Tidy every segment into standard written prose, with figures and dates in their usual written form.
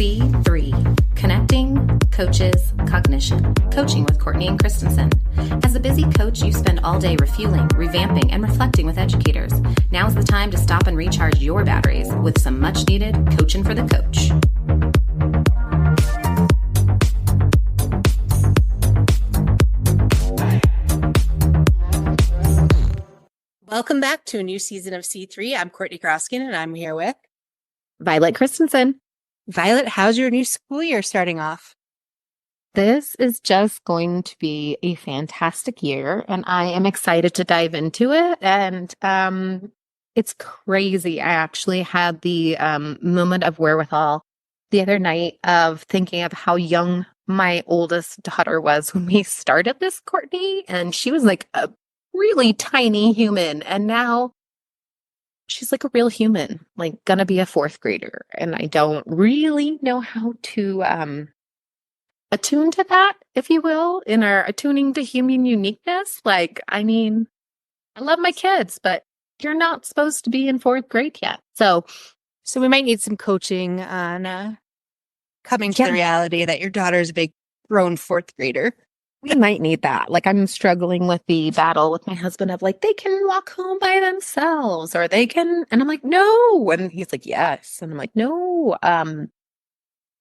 C3, Connecting, Coaches, Cognition, Coaching with Courtney and Christensen. As a busy coach, you spend all day refueling, revamping, and reflecting with educators. Now's the time to stop and recharge your batteries with some much-needed coaching for the coach. Welcome back to a new season of C3. I'm Courtney Kroskin, and I'm here with Violet Christensen. Violet. How's your new school year starting off? This is just going to be a fantastic year, and I am excited to dive into it. And it's crazy. I actually had the moment of wherewithal the other night of thinking of how young my oldest daughter was when we started this, Courtney, and she was like a really tiny human, and now she's like a real human, like gonna be a fourth grader, and I don't really know how to attune to that, if you will, in our attuning to human uniqueness. Like, I mean, I love my kids, but you're not supposed to be in fourth grade yet. So we might need some coaching on coming to the reality that your daughter's a big grown fourth grader. We might need that. Like, I'm struggling with the battle with my husband of like, they can walk home by themselves, or they can, and I'm like, no. And he's like, yes. And I'm like, no.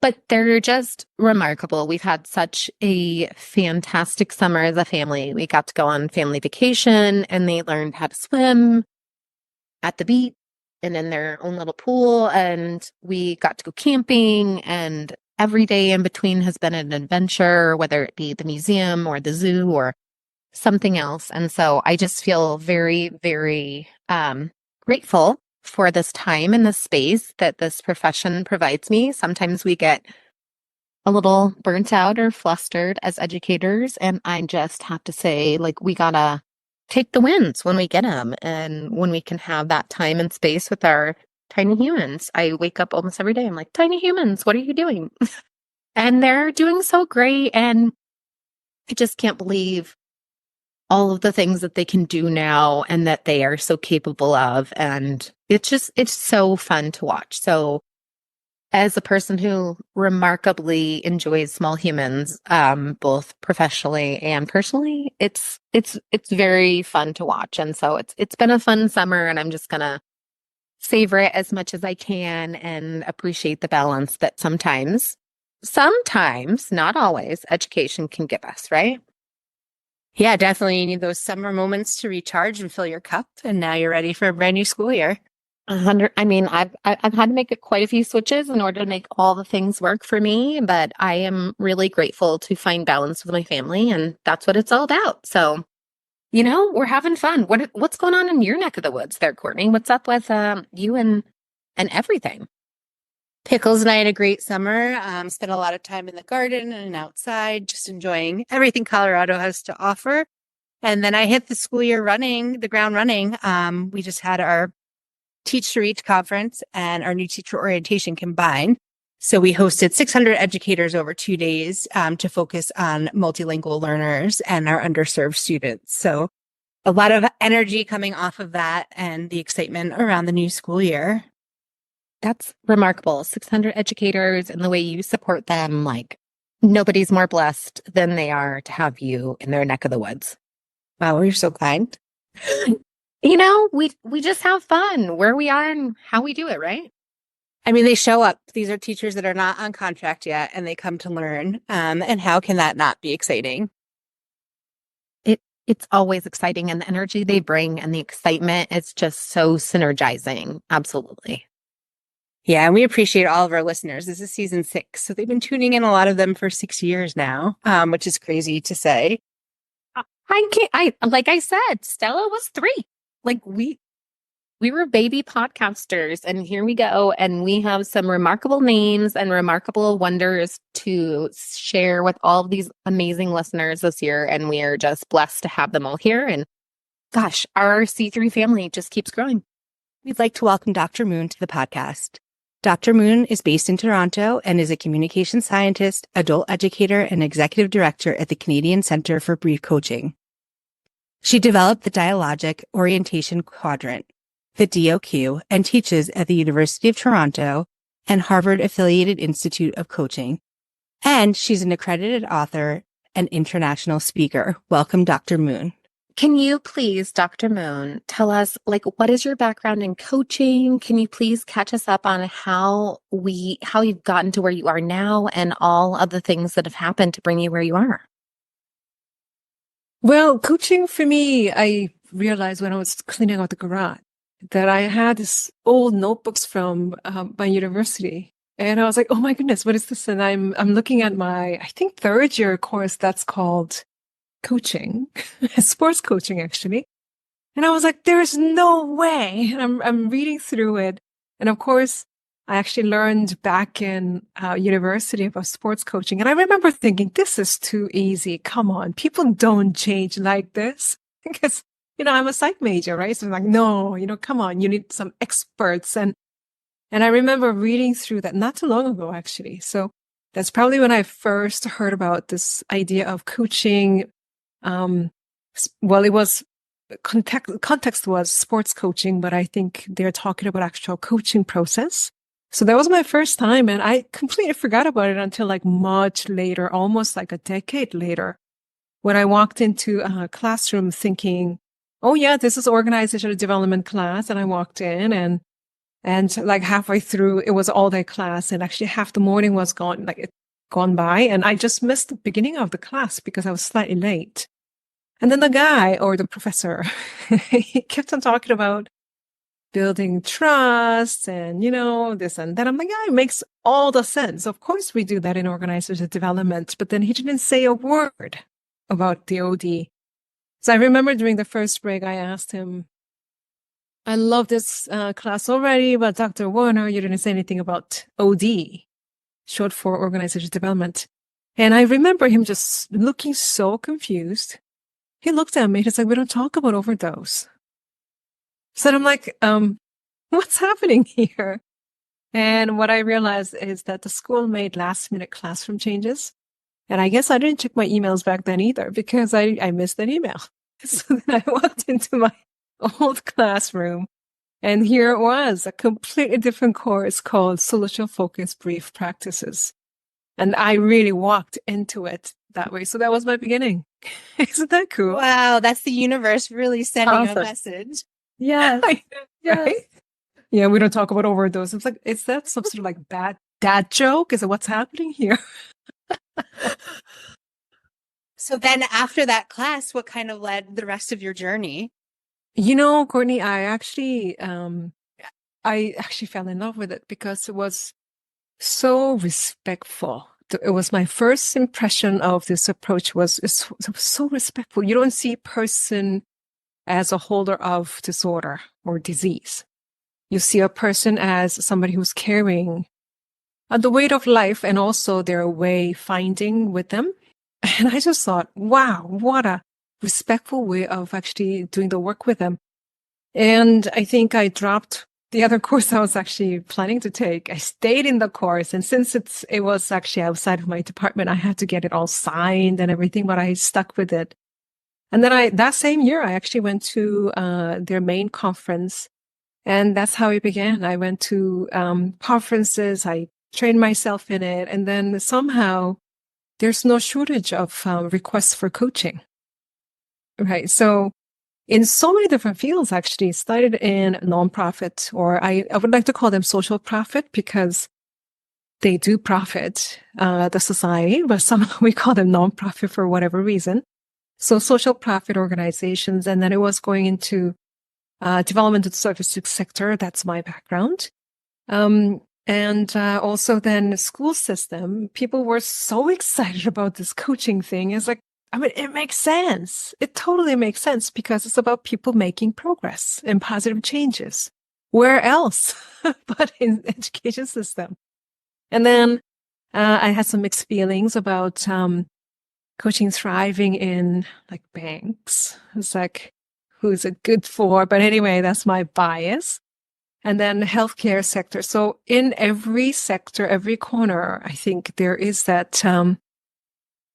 But they're just remarkable. We've had such a fantastic summer as a family. We got to go on family vacation, and they learned how to swim at the beach and in their own little pool. And we got to go camping, and every day in between has been an adventure, whether it be the museum or the zoo or something else. And so I just feel very, very grateful for this time and this space that this profession provides me. Sometimes we get a little burnt out or flustered as educators, and I just have to say, like, we gotta take the wins when we get them, and when we can have that time and space with our tiny humans. I wake up almost every day, I'm like, tiny humans, what are you doing? And they're doing so great, and I just can't believe all of the things that they can do now and that they are so capable of. And it's so fun to watch. So as a person who remarkably enjoys small humans, both professionally and personally, it's very fun to watch. And so it's been a fun summer, and I'm just gonna savor it as much as I can and appreciate the balance that sometimes, not always, education can give us, right? Yeah, definitely. You need those summer moments to recharge and fill your cup. And now you're ready for a brand new school year. 100. I mean, I've had to make quite a few switches in order to make all the things work for me, but I am really grateful to find balance with my family, and that's what it's all about. So, you know, we're having fun. What's going on in your neck of the woods there, Courtney? What's up with you and everything? Pickles and I had a great summer. Spent a lot of time in the garden and outside, just enjoying everything Colorado has to offer. And then I hit the school year the ground running. We just had our Teach to Reach conference and our new teacher orientation combined. So we hosted 600 educators over 2 days to focus on multilingual learners and our underserved students. So a lot of energy coming off of that and the excitement around the new school year. That's remarkable. 600 educators, and the way you support them, like, nobody's more blessed than they are to have you in their neck of the woods. Wow, you're so kind. You know, we just have fun where we are and how we do it, right? I mean, they show up. These are teachers that are not on contract yet, and they come to learn. And how can that not be exciting? It's always exciting, and the energy they bring and the excitement, it's just so synergizing. Absolutely. Yeah, and we appreciate all of our listeners. This is season 6, so they've been tuning in, a lot of them, for 6 years now, which is crazy to say. Like I said, Stella was 3. Like, we were baby podcasters, and here we go, and we have some remarkable names and remarkable wonders to share with all of these amazing listeners this year, and we are just blessed to have them all here. And gosh, our C3 family just keeps growing. We'd like to welcome Dr. Moon to the podcast. Dr. Moon is based in Toronto and is a communication scientist, adult educator, and executive director at the Canadian Centre for Brief Coaching. She developed the Dialogic Orientation Quadrant, the DOQ, and teaches at the University of Toronto and Harvard Affiliated Institute of Coaching. And she's an accredited author and international speaker. Welcome, Dr. Moon. Can you please, Dr. Moon, tell us, like, what is your background in coaching? Can you please catch us up on how you've gotten to where you are now and all of the things that have happened to bring you where you are? Well, coaching for me, I realized when I was cleaning out the garage that I had this old notebooks from my university. And I was like, oh my goodness, what is this? And I'm looking at my, I think, third year course that's called coaching, sports coaching, actually. And I was like, there's no way. And I'm reading through it. And of course, I actually learned back in university about sports coaching. And I remember thinking, this is too easy. Come on. People don't change like this. Because, I'm a psych major, right? So I'm like, no, come on. You need some experts. And I remember reading through that not too long ago, actually. So that's probably when I first heard about this idea of coaching. Well, it was context was sports coaching, but I think they're talking about actual coaching process. So that was my first time, and I completely forgot about it until like much later, almost like a decade later, when I walked into a classroom thinking, oh yeah, this is organizational development class. And I walked in and like halfway through, it was all day class, and actually half the morning was gone, like it gone by. And I just missed the beginning of the class because I was slightly late. And then the guy or the professor, he kept on talking about building trust and, this and that. I'm like, yeah, it makes all the sense. Of course, we do that in organizational development. But then he didn't say a word about the OD. So I remember during the first break, I asked him, I love this class already, but Dr. Warner, you didn't say anything about OD, short for organizational development. And I remember him just looking so confused. He looked at me. He's like, we don't talk about overdose. So I'm like, what's happening here? And what I realized is that the school made last minute classroom changes. And I guess I didn't check my emails back then either because I missed an email. So then I walked into my old classroom and here it was, a completely different course called Solution Focused Brief Practices. And I really walked into it that way. So that was my beginning. Isn't that cool? Wow, that's the universe really sending Awesome. a message. Yes. Yes. Right? Yeah, we don't talk about overdose. It's like, is that some sort of like bad dad joke? Is it what's happening here? So then after that class, what kind of led the rest of your journey? Courtney, I actually fell in love with it because it was so respectful. It was my first impression of this approach was so respectful. You don't see a person as a holder of disorder or disease. You see a person as somebody who's carrying the weight of life and also their way finding with them. And I just thought, wow, what a respectful way of actually doing the work with them. And I think I dropped the other course I was actually planning to take. I stayed in the course. And since it was actually outside of my department, I had to get it all signed and everything, but I stuck with it. And then that same year, I actually went to their main conference. And that's how it began. I went to conferences. I trained myself in it. And then somehow there's no shortage of requests for coaching. Right. So in so many different fields, actually, started in nonprofit, or I would like to call them social profit because they do profit the society, but somehow we call them nonprofit for whatever reason. So social profit organizations. And then it was going into development and services sector. That's my background. And also then the school system, people were so excited about this coaching thing. It's like, it makes sense. It totally makes sense because it's about people making progress and positive changes. Where else but in the education system? And then I had some mixed feelings about coaching thriving in like banks. It's like, who's it good for? But anyway, that's my bias. And then healthcare sector. So in every sector, every corner, I think there is that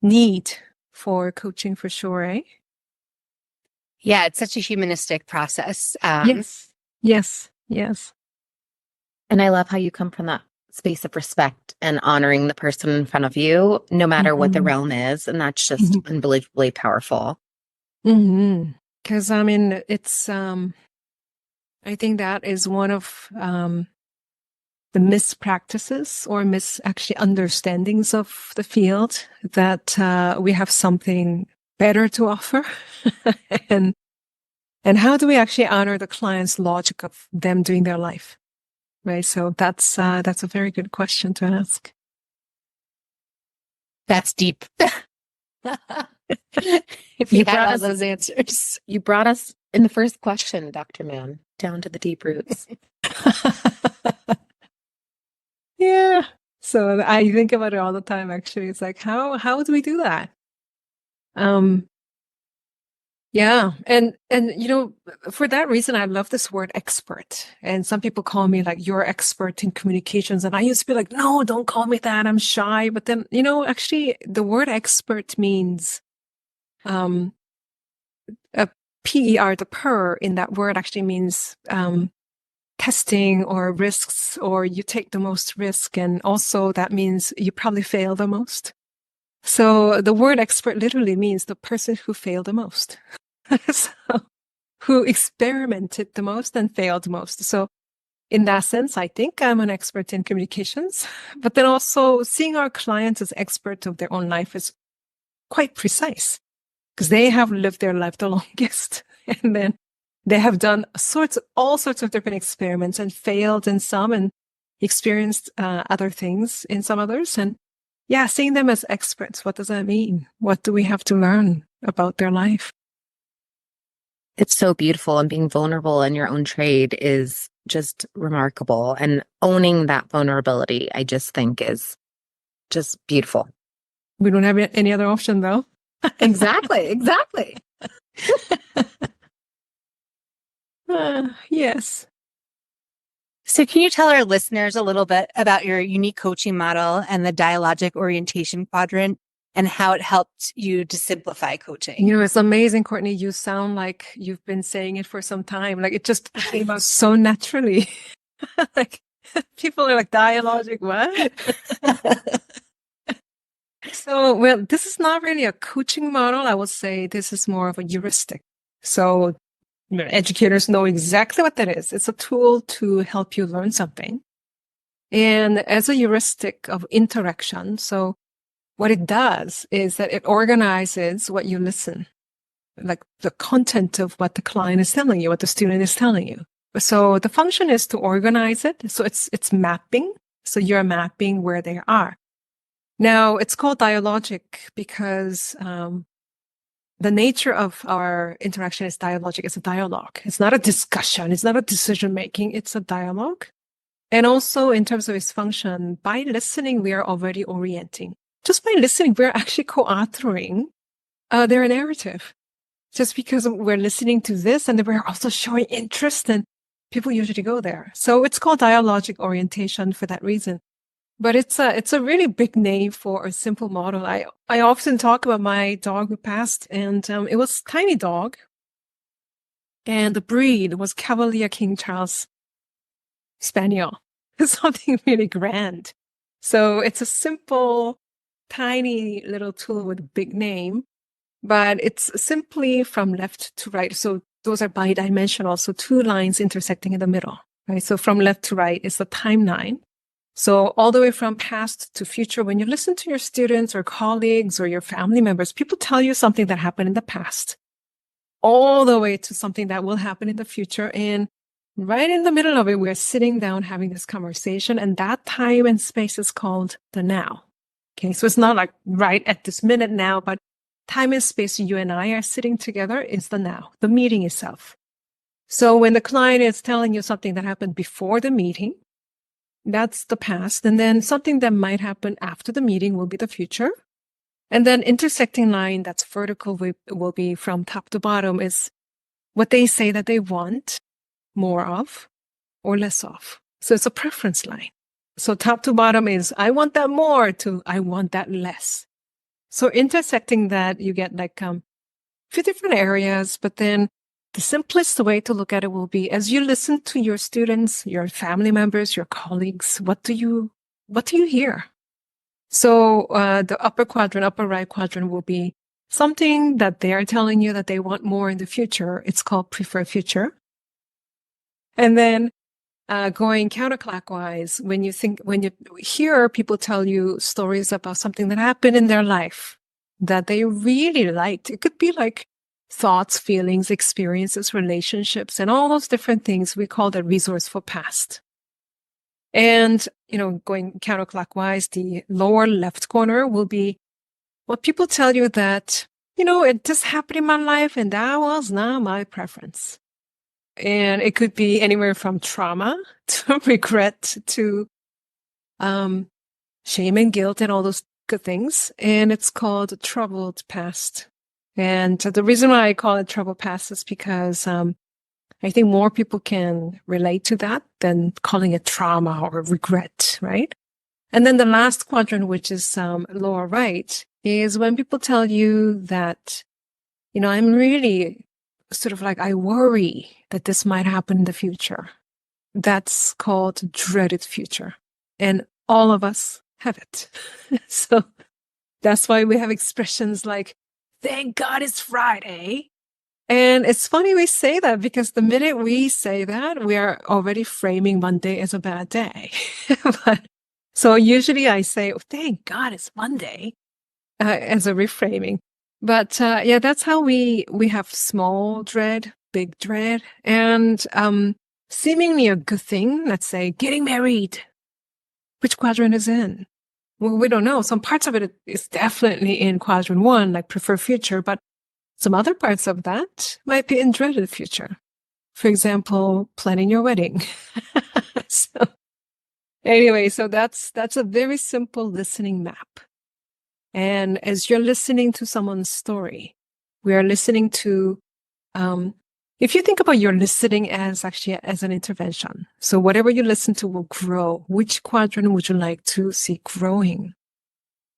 need for coaching for sure, eh? Yeah, it's such a humanistic process. Yes. Yes. Yes. And I love how you come from that space of respect and honoring the person in front of you, no matter what the Mhm. realm is. And that's just unbelievably powerful. Because I mean, it's I think that is one of the mispractices or actually understandings of the field, that we have something better to offer, and how do we actually honor the client's logic of them doing their life, right? So that's a very good question to ask. That's deep. If You you had brought all us those answers. you brought us in the first question, Dr. Mann, down to the deep roots. Yeah. So I think about it all the time, actually. It's like, how do we do that? Yeah. And for that reason, I love this word expert. And some people call me like, you're expert in communications. And I used to be like, no, don't call me that. I'm shy. But then, actually the word expert means, a PER, the per in that word actually means, testing or risks, or you take the most risk. And also that means you probably fail the most. So the word expert literally means the person who failed the most. So, who experimented the most and failed the most. So in that sense, I think I'm an expert in communications, but then also seeing our clients as experts of their own life is quite precise, because they have lived their life the longest. And then they have done all sorts of different experiments and failed in some and experienced other things in some others. And yeah, seeing them as experts, what does that mean? What do we have to learn about their life? It's so beautiful, and being vulnerable in your own trade is just remarkable. And owning that vulnerability, I just think is just beautiful. We don't have any other option, though. Exactly. Yes. So can you tell our listeners a little bit about your unique coaching model and the Dialogic Orientation Quadrant and how it helped you to simplify coaching? It's amazing, Courtney. You sound like you've been saying it for some time. Like it just came out so naturally. Like people are like, Dialogic, what? So, well, this is not really a coaching model. I would say this is more of a heuristic. So educators know exactly what that is. It's a tool to help you learn something. And as a heuristic of interaction, so what it does is that it organizes what you listen, like the content of what the client is telling you, what the student is telling you. So the function is to organize it. So it's mapping. So you're mapping where they are. Now it's called dialogic because the nature of our interaction is dialogic. It's a dialogue. It's not a discussion. It's not a decision making. It's a dialogue. And also in terms of its function, by listening, we are already orienting. Just by listening, we're actually co-authoring their narrative. Just because we're listening to this and then we're also showing interest, and people usually go there. So it's called dialogic orientation for that reason. But it's a really big name for a simple model. I often talk about my dog who passed, and it was a tiny dog, and the breed was Cavalier King Charles Spaniel. Something really grand. So it's a simple, tiny little tool with a big name, but it's simply from left to right. So those are bidimensional. So two lines intersecting in the middle, right? So from left to right is the timeline. So all the way from past to future, when you listen to your students or colleagues or your family members, people tell you something that happened in the past, all the way to something that will happen in the future. And right in the middle of it, we're sitting down having this conversation, and that time and space is called the now. Okay. So it's not like right at this minute now, but time and space you and I are sitting together is the now, the meeting itself. So when the client is telling you something that happened before the meeting, that's the past. And then something that might happen after the meeting will be the future. And then intersecting line that's vertical will be from top to bottom is what they say that they want more of or less of. So it's a preference line. So top to bottom is I want that more to I want that less. So intersecting that, you get like a few different areas, but then the simplest way to look at it will be as you listen to your students, your family members, your colleagues, what do you what do you hear? So the upper quadrant, upper right quadrant will be something that they are telling you that they want more in the future. It's called prefer future. And then going counterclockwise, when you hear people tell you stories about something that happened in their life that they really liked, it could be like thoughts, feelings, experiences, relationships, and all those different things. We call that resourceful past. And, going counterclockwise, the lower left corner will be what people tell you that, it just happened in my life and that was not my preference. And it could be anywhere from trauma to regret to shame and guilt and all those good things. And it's called troubled past. And the reason why I call it troubled past is because I think more people can relate to that than calling it trauma or regret, right? And then the last quadrant, which is lower right, is when people tell you that, I'm really sort of like, I worry that this might happen in the future. That's called dreaded future. And all of us have it. So that's why we have expressions like, thank God it's Friday. And it's funny we say that because the minute we say that, we are already framing Monday as a bad day. So usually I say, oh, thank God it's Monday as a reframing. But that's how we have small dread, big dread, and seemingly a good thing. Let's say getting married. Which quadrant is in? Well, we don't know. Some parts of it is definitely in quadrant 1, like prefer future, but some other parts of that might be in dreaded future. For example, planning your wedding. So anyway, so that's a very simple listening map. And as you're listening to someone's story, we are listening to, if you think about your listening as actually as an intervention. So whatever you listen to will grow. Which quadrant would you like to see growing?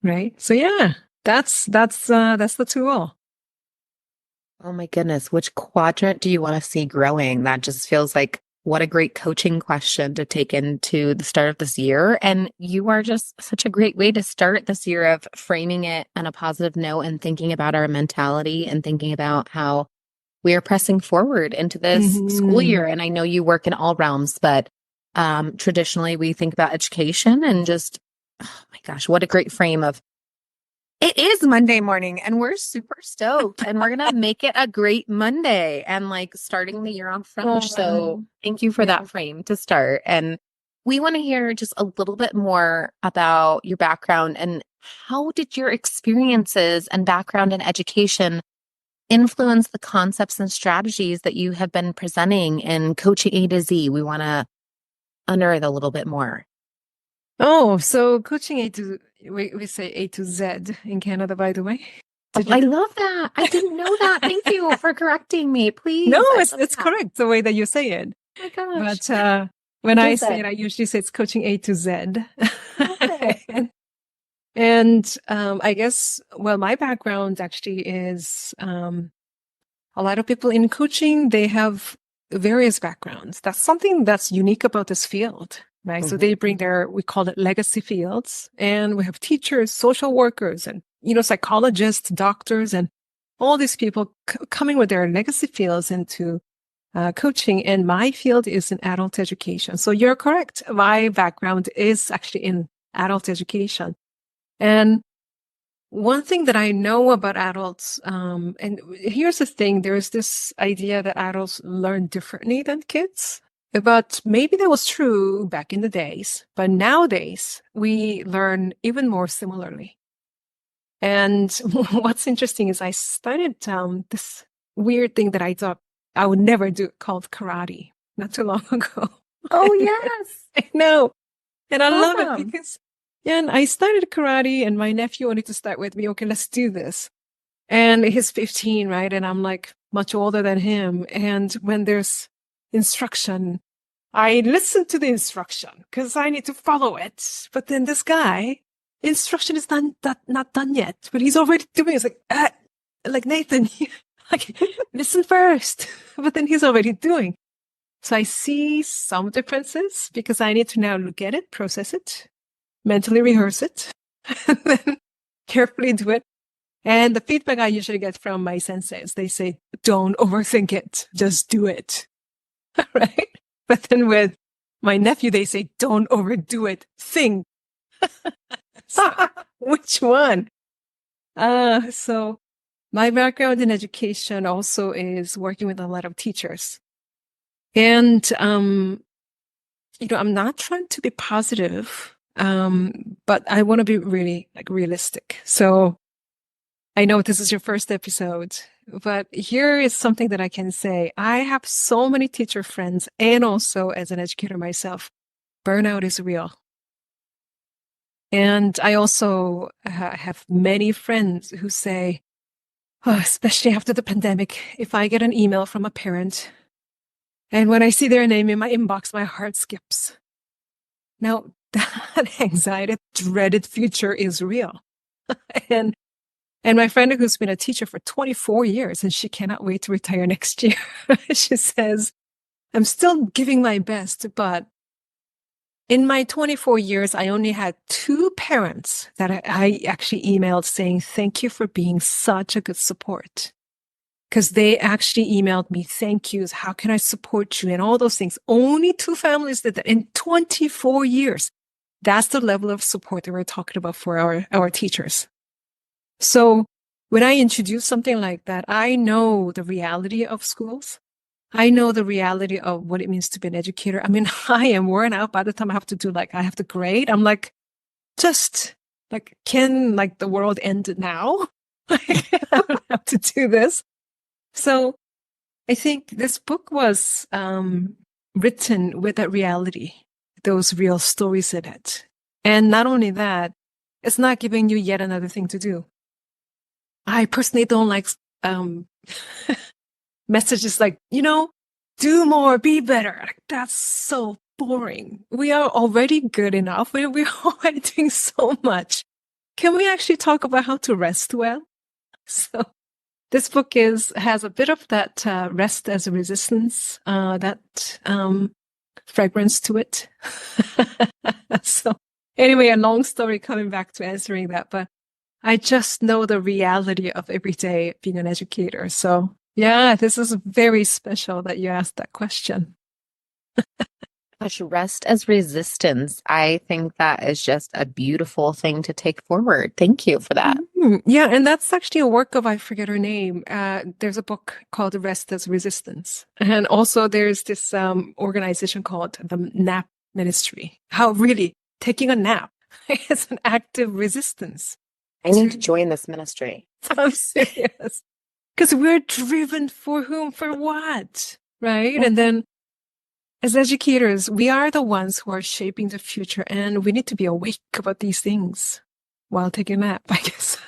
Right? So yeah, that's the tool. Oh my goodness, which quadrant do you want to see growing? That just feels like what a great coaching question to take into the start of this year. And you are just such a great way to start this year of framing it on a positive note and thinking about our mentality and thinking about how we are pressing forward into this school year. And I know you work in all realms, but traditionally we think about education and just, oh my gosh, what a great frame of it is Monday morning and we're super stoked and we're going to make it a great Monday and like starting the year off fresh. So thank you for that frame to start. And we want to hear just a little bit more about your background and how did your experiences and background in education influence the concepts and strategies that you have been presenting in Coaching A to Z? We want to unearth a little bit more. Oh, so coaching we say A to Z in Canada, by the way. I love that. I didn't know that. Thank you for correcting me, please. No, it's correct the way that you say it. Oh my gosh. But when I say it, I usually say it's coaching A to Z. Okay. And I guess, well, my background actually is a lot of people in coaching, they have various backgrounds. That's something that's unique about this field, right? So they bring we call it legacy fields, and we have teachers, social workers, and, psychologists, doctors, and all these people coming with their legacy fields into coaching. And my field is in adult education. So you're correct. My background is actually in adult education. And one thing that I know about adults, and here's the thing, there's this idea that adults learn differently than kids. But maybe that was true back in the days. But nowadays, we learn even more similarly. And what's interesting is I started this weird thing that I thought I would never do called karate not too long ago. Oh, yes. I know. And I love it because and I started karate and my nephew wanted to start with me. Okay, let's do this. And he's 15, right? And I'm like much older than him. And when there's instruction, I listen to the instruction because I need to follow it. But then this guy, instruction is not done yet, but he's already doing it. It's like Nathan, like listen first. But then he's already doing. So I see some differences because I need to now look at it, process it. mentally rehearse it, and then carefully do it. And the feedback I usually get from my senseis, they say, don't overthink it, just do it. Right? But then with my nephew, they say, don't overdo it, think. So, which one? So my background in education also is working with a lot of teachers. And, I'm not trying to be positive, but I want to be really like realistic. So I know this is your first episode, but here is something that I can say. I have so many teacher friends, and also as an educator myself, burnout is real. And I also have many friends who say, oh, especially after the pandemic, if I get an email from a parent and when I see their name in my inbox, my heart skips. Now, that anxiety, dreaded future is real. And my friend who's been a teacher for 24 years and she cannot wait to retire next year, she says, I'm still giving my best, but in my 24 years, I only had 2 parents that I actually emailed saying, thank you for being such a good support. Because they actually emailed me, thank yous, how can I support you, and all those things. Only 2 families did that in 24 years. That's the level of support that we're talking about for our teachers. So when I introduce something like that, I know the reality of schools. I know the reality of what it means to be an educator. I mean, I am worn out by the time I have to I have to grade. I'm like, can the world end now? I don't have to do this. So I think this book was written with that reality, those real stories in it. And not only that, it's not giving you yet another thing to do. I personally don't like messages like, do more, be better. Like, that's so boring. We are already good enough. We're already doing so much. Can we actually talk about how to rest well? So this book has a bit of that rest as a resistance, that fragrance to it. So anyway, a long story coming back to answering that, but I just know the reality of every day being an educator. So yeah, this is very special that you asked that question. Gosh, rest as resistance. I think that is just a beautiful thing to take forward. Thank you for that. Yeah, and that's actually a work of, I forget her name. There's a book called Rest as Resistance. And also there's this organization called the Nap Ministry. How really taking a nap is an active resistance. I need to join this ministry. I'm serious. Because we're driven for whom, for what, right? And then as educators, we are the ones who are shaping the future, and we need to be awake about these things while taking a nap, I guess.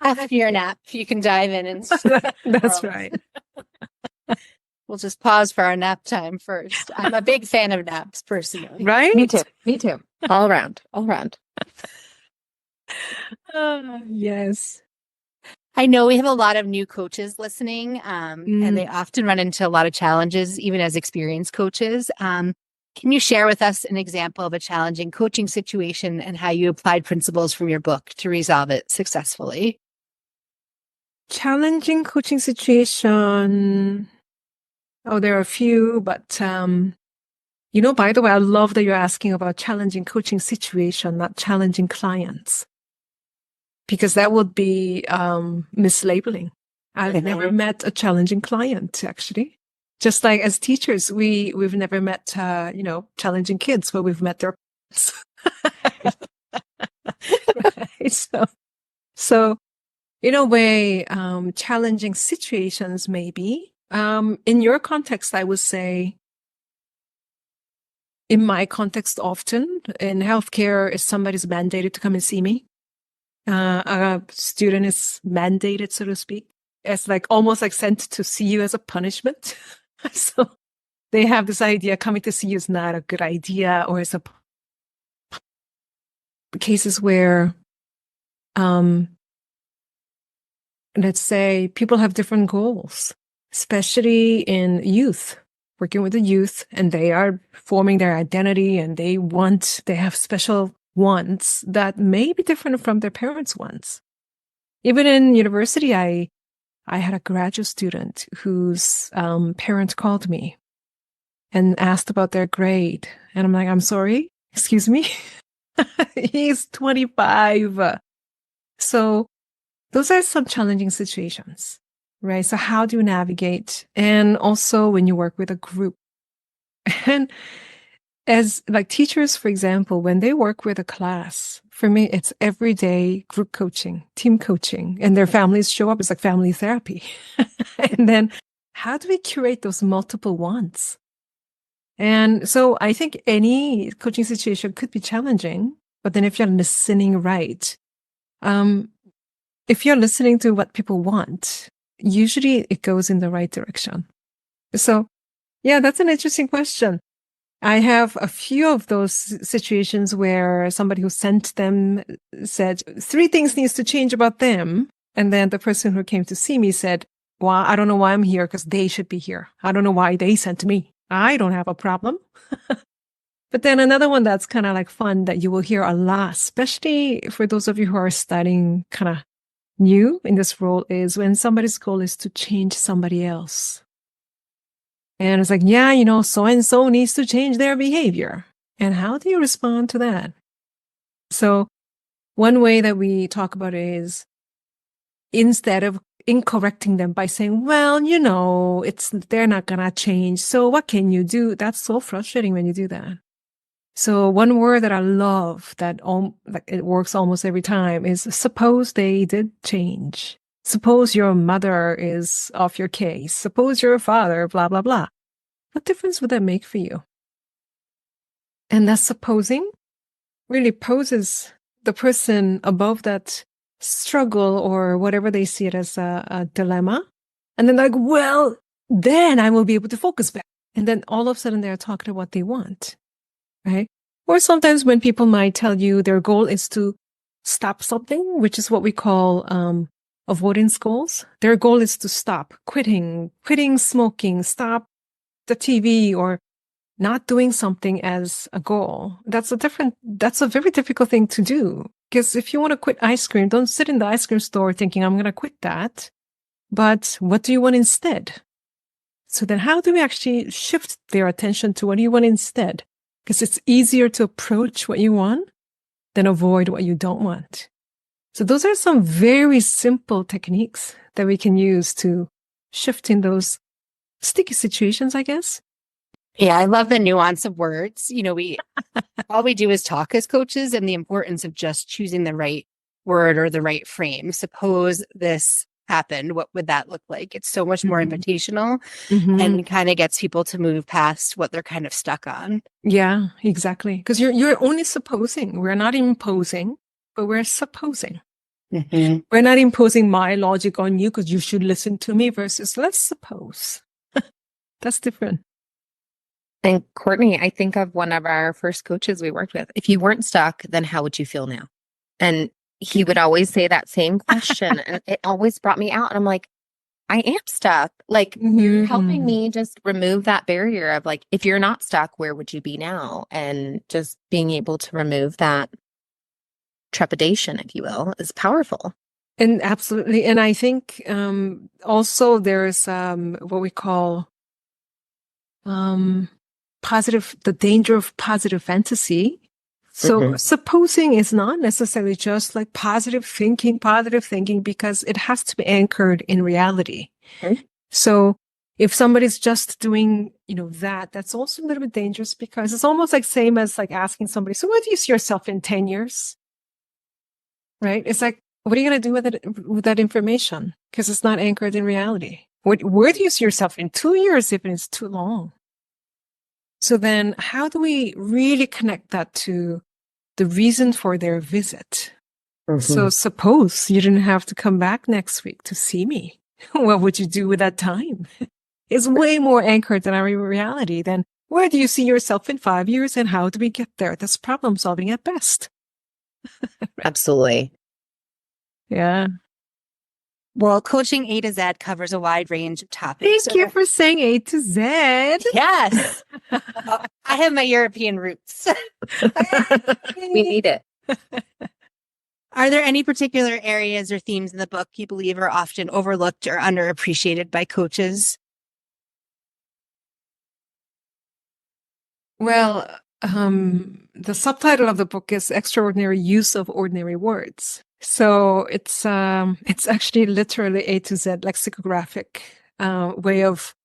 After your nap, you can dive in and That's right. We'll just pause for our nap time first. I'm a big fan of naps personally. Right? Me too. Me too. All around. All around. Yes. I know we have a lot of new coaches listening, and they often run into a lot of challenges, even as experienced coaches. Can you share with us an example of a challenging coaching situation and how you applied principles from your book to resolve it successfully? Challenging coaching situation. Oh, there are a few, but by the way, I love that you're asking about challenging coaching situation, not challenging clients. Because that would be mislabeling. I've never met a challenging client, actually. Just like as teachers, we've never met challenging kids, but we've met their right? So in a way, challenging situations maybe. In your context, I would say, in my context, often in healthcare, if somebody's mandated to come and see me, a student is mandated, so to speak. It's almost like sent to see you as a punishment. So they have this idea coming to see you is not a good idea, or it's cases where, let's say people have different goals, especially in youth. working with the youth and they are forming their identity and they have special wants that may be different from their parents' wants. Even in university, I had a graduate student whose parent called me and asked about their grade. And I'm like, I'm sorry, excuse me. He's 25. So those are some challenging situations, right? So how do you navigate? And also when you work with a group. And as like teachers, for example, when they work with a class, for me, it's everyday group coaching, team coaching, and their families show up. It's like family therapy. And then how do we curate those multiple wants? And so I think any coaching situation could be challenging, but then if you're listening right, if you're listening to what people want, usually it goes in the right direction. So yeah, that's an interesting question. I have a few of those situations where somebody who sent them said 3 things needs to change about them. And then the person who came to see me said, well, I don't know why I'm here because they should be here. I don't know why they sent me. I don't have a problem. But then another one that's kind of like fun that you will hear a lot, especially for those of you who are studying kind of new in this role, is when somebody's goal is to change somebody else. And it's like, yeah, so-and-so needs to change their behavior. And how do you respond to that? So one way that we talk about it is instead of incorrecting them by saying, well, they're not going to change. So what can you do? That's so frustrating when you do that. So one word that I love that it works almost every time is suppose they did change. Suppose your mother is off your case. Suppose your father, blah, blah, blah. What difference would that make for you? And that supposing really poses the person above that struggle or whatever they see it as a dilemma. And then like, well, then I will be able to focus back. And then all of a sudden they're talking about what they want, right? Or sometimes when people might tell you their goal is to stop something, which is what we call avoidance goals. Their goal is to stop quitting smoking, stop the TV, or not doing something as a goal. That's a very difficult thing to do. Because if you want to quit ice cream, don't sit in the ice cream store thinking, I'm going to quit that. But what do you want instead? So then how do we actually shift their attention to what do you want instead? Because it's easier to approach what you want than avoid what you don't want. So those are some very simple techniques that we can use to shift in those sticky situations, I guess. Yeah, I love the nuance of words. All we do is talk as coaches, and the importance of just choosing the right word or the right frame. Suppose this happened, what would that look like? It's so much more invitational and kind of gets people to move past what they're kind of stuck on. Yeah, exactly. Because you're only supposing. We're not imposing, but we're supposing. Mm-hmm. We're not imposing my logic on you because you should listen to me versus let's suppose. That's different. And Courtney, I think of one of our first coaches we worked with. If you weren't stuck, then how would you feel now? And he would always say that same question. And it always brought me out. And I'm like, I am stuck. Like, you're helping me just remove that barrier of like, if you're not stuck, where would you be now? And just being able to remove that trepidation, if you will, is powerful. And absolutely. And I think also there's what we call the danger of positive fantasy. So supposing is not necessarily just like positive thinking, because it has to be anchored in reality. Okay. So if somebody's just doing, that's also a little bit dangerous because it's almost like same as like asking somebody, so where do you see yourself in 10 years? Right? It's like, what are you going to do with that information? Because it's not anchored in reality. Where do you see yourself in 2 years if it's too long? So then how do we really connect that to the reason for their visit? So suppose you didn't have to come back next week to see me. What would you do with that time? It's way more anchored in our reality than where do you see yourself in 5 years and how do we get there? That's problem solving at best. Absolutely. Yeah. Well, coaching A to Z covers a wide range of topics. Thank you for saying A to Z. Yes. I have my European roots. We need it. Are there any particular areas or themes in the book you believe are often overlooked or underappreciated by coaches? Well, the subtitle of the book is Extraordinary Use of Ordinary Words. So it's actually literally A to Z lexicographic way of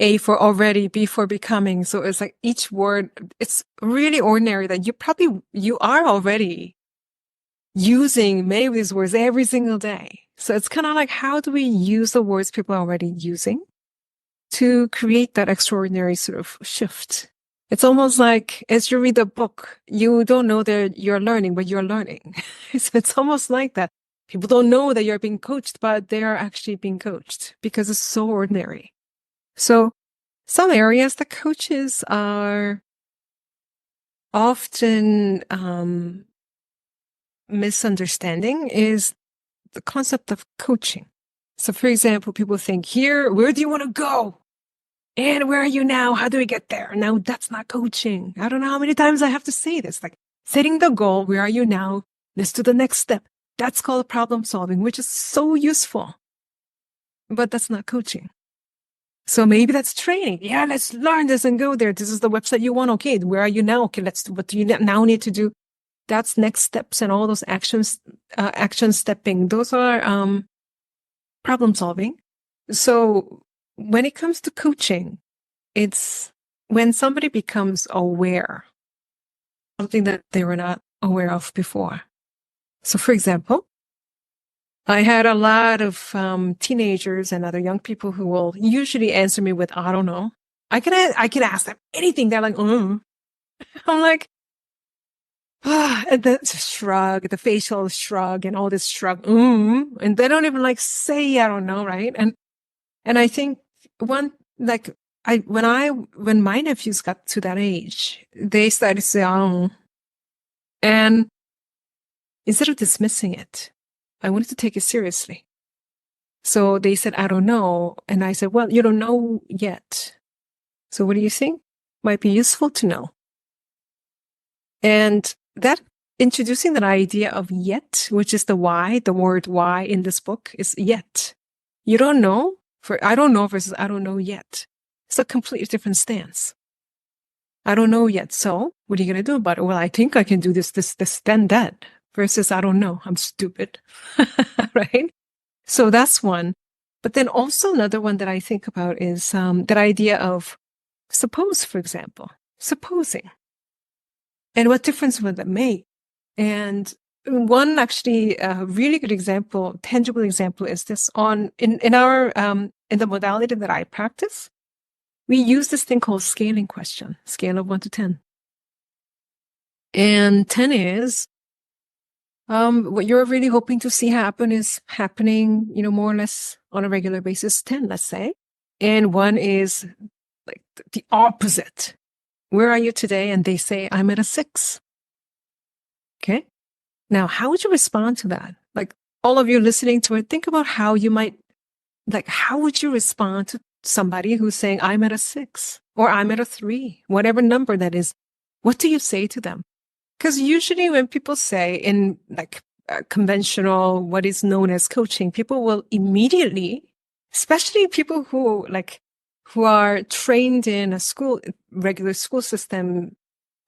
A for already, B for becoming. So it's like each word, it's really ordinary that you are already using many of these words every single day. So it's kind of like, how do we use the words people are already using to create that extraordinary sort of shift? It's almost like as you read the book, you don't know that you're learning, but you're learning. It's almost like that. People don't know that you're being coached, but they are actually being coached because it's so ordinary. So some areas the coaches are often misunderstanding is the concept of coaching. So for example, people think here, where do you want to go? And where are you now? How do we get there? Now that's not coaching. I don't know how many times I have to say this. Like setting the goal, where are you now? Let's do the next step. That's called problem solving, which is so useful. But that's not coaching. So maybe that's training. Yeah, let's learn this and go there. This is the website you want. Okay, where are you now? Okay, what do you now need to do? That's next steps and all those actions, action stepping. Those are problem solving. So when it comes to coaching, it's when somebody becomes aware, something that they were not aware of before. So for example, I had a lot of teenagers and other young people who will usually answer me with, I don't know. I can ask them anything. They're like, I'm like, and the shrug, the facial shrug and all this shrug, and they don't even like say, I don't know, right? And I think when my nephews got to that age, they started to say, I don't know. And instead of dismissing it, I wanted to take it seriously. So they said, I don't know. And I said, well, you don't know yet. So what do you think? Might be useful to know. And that introducing that idea of yet, which is the why, the word why in this book is yet. You don't know for I don't know versus I don't know yet. It's a completely different stance. I don't know yet. So what are you going to do about it? Well, I think I can do this, then that versus I don't know. I'm stupid. Right? So that's one. But then also another one that I think about is that idea of suppose, for example, supposing. And what difference would that make? And one actually really good example, tangible example is this in the modality that I practice, we use this thing called scaling question, scale of 1 to 10. And 10 is what you're really hoping to see happen is happening, more or less on a regular basis, 10, let's say. And 1 is like the opposite. Where are you today? And they say, I'm at a 6. Okay. Now, how would you respond to that? Like all of you listening to it, think about how would you respond to somebody who's saying, I'm at a 6 or I'm at a 3, whatever number that is. What do you say to them? Because usually when people say in conventional, what is known as coaching, people will immediately, especially people who are trained in a regular school system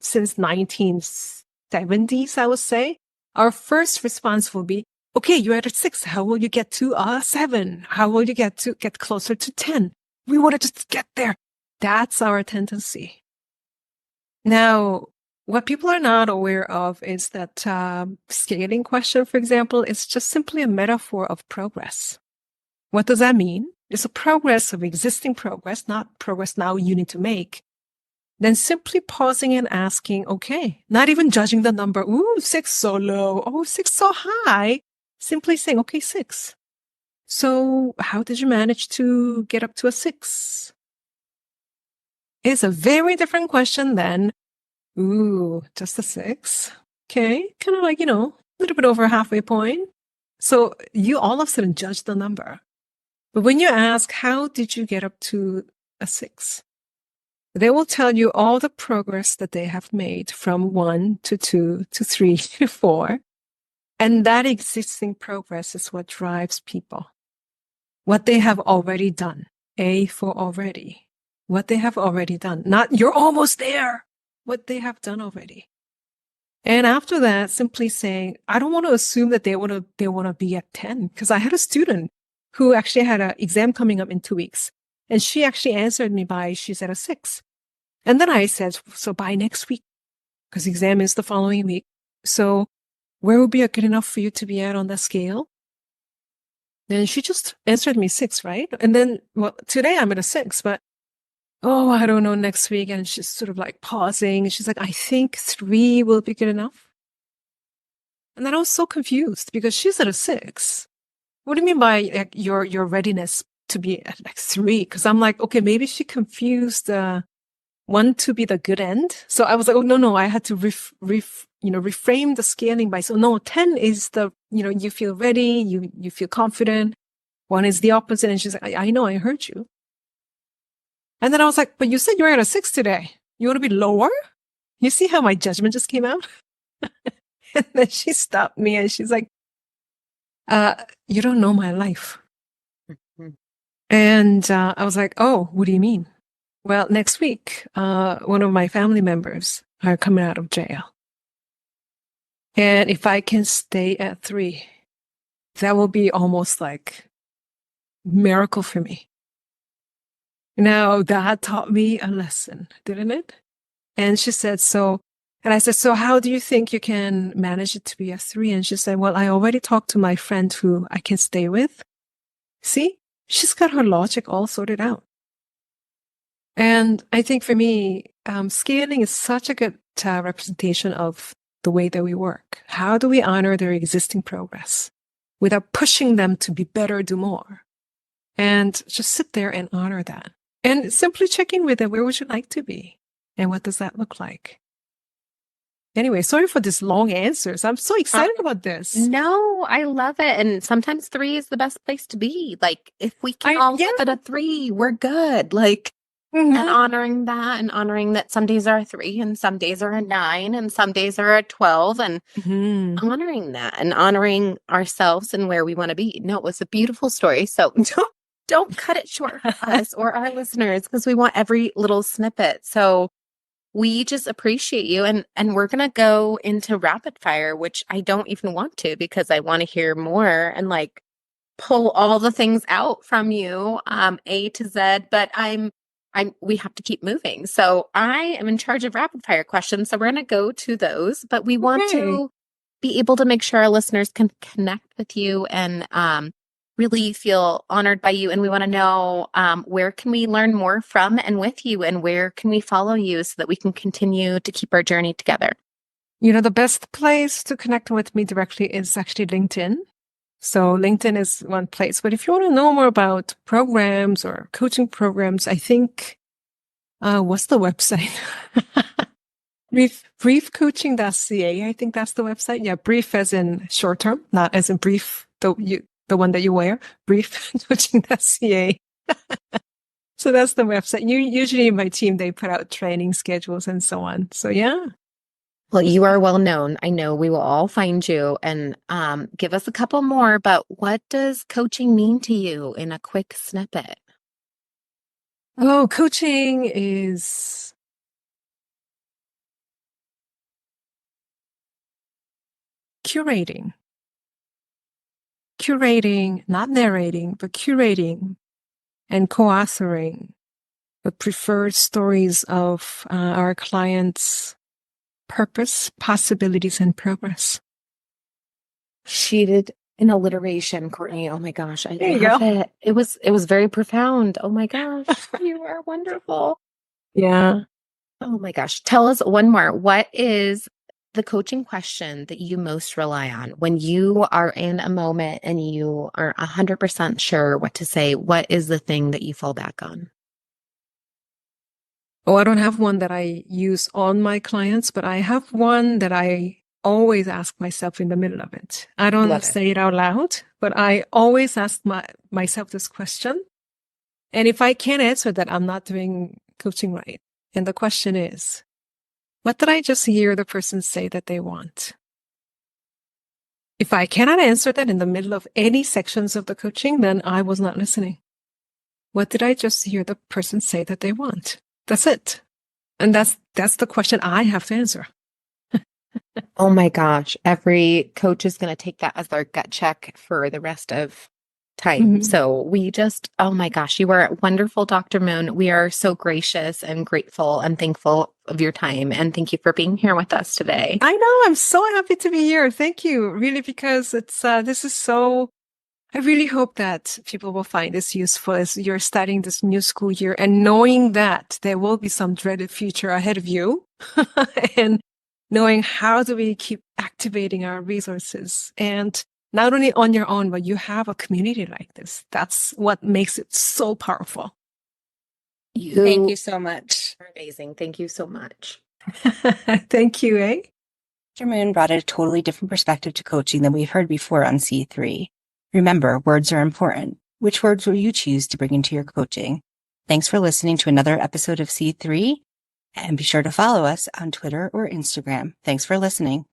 since 1970s, I would say, our first response will be, okay, you're at a 6. How will you get to a 7? How will you get closer to 10? We want to just get there. That's our tendency. Now, what people are not aware of is that scaling question, for example, is just simply a metaphor of progress. What does that mean? It's a progress of existing progress, not progress now you need to make. Then simply pausing and asking, okay, not even judging the number. Ooh, 6 so low. Oh, 6 so high. Simply saying, okay, 6. So how did you manage to get up to a 6? It's a very different question than, ooh, just a 6. Okay, kind of like, a little bit over halfway point. So you all of a sudden judge the number. But when you ask, how did you get up to a 6? They will tell you all the progress that they have made from 1 to 2 to 3 to 4. And that existing progress is what drives people. What they have already done. A for already. What they have already done. Not you're almost there. What they have done already. And after that, simply saying, I don't want to assume that they want to be at 10. Because I had a student who actually had an exam coming up in 2 weeks. And she actually answered me she's at a 6. And then I said, so by next week, because the exam is the following week. So where would be good enough for you to be at on the scale? Then she just answered me 6, right? And then, well, today I'm at a 6, but oh, I don't know, next week. And she's sort of like pausing. She's like, I think 3 will be good enough. And then I was so confused because she's at a 6. What do you mean by like, your readiness to be at like 3? Because I'm like, okay, maybe she confused 1 to be the good end. So I was like, oh, no, I had to reframe the scaling by, so no, 10 is the, you feel ready, you feel confident. 1 is the opposite. And she's like, I know, I heard you. And then I was like, but you said you're at a 6 today. You want to be lower? You see how my judgment just came out? And then she stopped me and she's like, you don't know my life. And I was like, oh, what do you mean? Well, next week, one of my family members are coming out of jail. And if I can stay at 3, that will be almost like miracle for me. Now, that taught me a lesson, didn't it? And she said, and I said, so how do you think you can manage it to be a 3? And she said, well, I already talked to my friend who I can stay with. See, she's got her logic all sorted out. And I think for me, scaling is such a good representation of the way that we work. How do we honor their existing progress without pushing them to be better, do more? And just sit there and honor that. And simply check in with them. Where would you like to be? And what does that look like? Anyway, sorry for this long answers. I'm so excited about this. No, I love it. And sometimes 3 is the best place to be. Like, if we can all live at a 3, we're good. Like, and honoring that some days are a 3 and some days are a 9 and some days are a 12 and honoring that and honoring ourselves and where we want to be. No, it was a beautiful story. So don't cut it short for us or our listeners because we want every little snippet. So we just appreciate you. And we're going to go into rapid fire, which I don't even want to because I want to hear more and like pull all the things out from you, A to Z, but we have to keep moving. So I am in charge of rapid fire questions. So we're going to go to those, but we want to be able to make sure our listeners can connect with you and, really feel honored by you. And we want to know, where can we learn more from and with you and where can we follow you so that we can continue to keep our journey together? The best place to connect with me directly is actually LinkedIn. So LinkedIn is one place. But if you want to know more about programs or coaching programs, I think, what's the website? Briefcoaching.ca. I think that's the website. Yeah. Brief as in short term, not as in brief, the one that you wear. Briefcoaching.ca. So that's the website. Usually my team, they put out training schedules and so on. So yeah. Well, you are well known. I know we will all find you and give us a couple more, but what does coaching mean to you in a quick snippet? Oh, coaching is curating. Curating, not narrating, but curating and co-authoring the preferred stories of our clients' purpose, possibilities, and progress. She did an alliteration, Courtney. Oh my gosh, I love it. It was very profound. Oh my gosh, you are wonderful. Yeah. Oh my gosh. Tell us one more. What is the coaching question that you most rely on when you are in a moment and you are 100% sure what to say? What is the thing that you fall back on? Oh, I don't have one that I use on my clients, but I have one that I always ask myself in the middle of it. I don't Love it. say it out loud, but I always ask myself this question. And if I can't answer that, I'm not doing coaching right. And the question is, what did I just hear the person say that they want? If I cannot answer that in the middle of any sections of the coaching, then I was not listening. What did I just hear the person say that they want? That's it. And that's the question I have to answer. Oh my gosh. Every coach is going to take that as their gut check for the rest of time. Mhm. So oh my gosh, you are wonderful, Dr. Moon. We are so gracious and grateful and thankful of your time. And thank you for being here with us today. I know. I'm so happy to be here. Thank you. Really, because this is so, I really hope that people will find this useful as you're starting this new school year and knowing that there will be some dreaded future ahead of you and knowing how do we keep activating our resources and not only on your own, but you have a community like this. That's what makes it so powerful. Thank you so much. You're amazing. Thank you so much. Thank you, eh? Dr. Moon brought a totally different perspective to coaching than we've heard before on C3. Remember, words are important. Which words will you choose to bring into your coaching? Thanks for listening to another episode of C3, and be sure to follow us on Twitter or Instagram. Thanks for listening.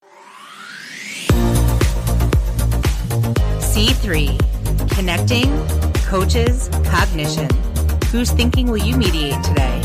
C3, connecting, coaches, cognition. Whose thinking will you mediate today?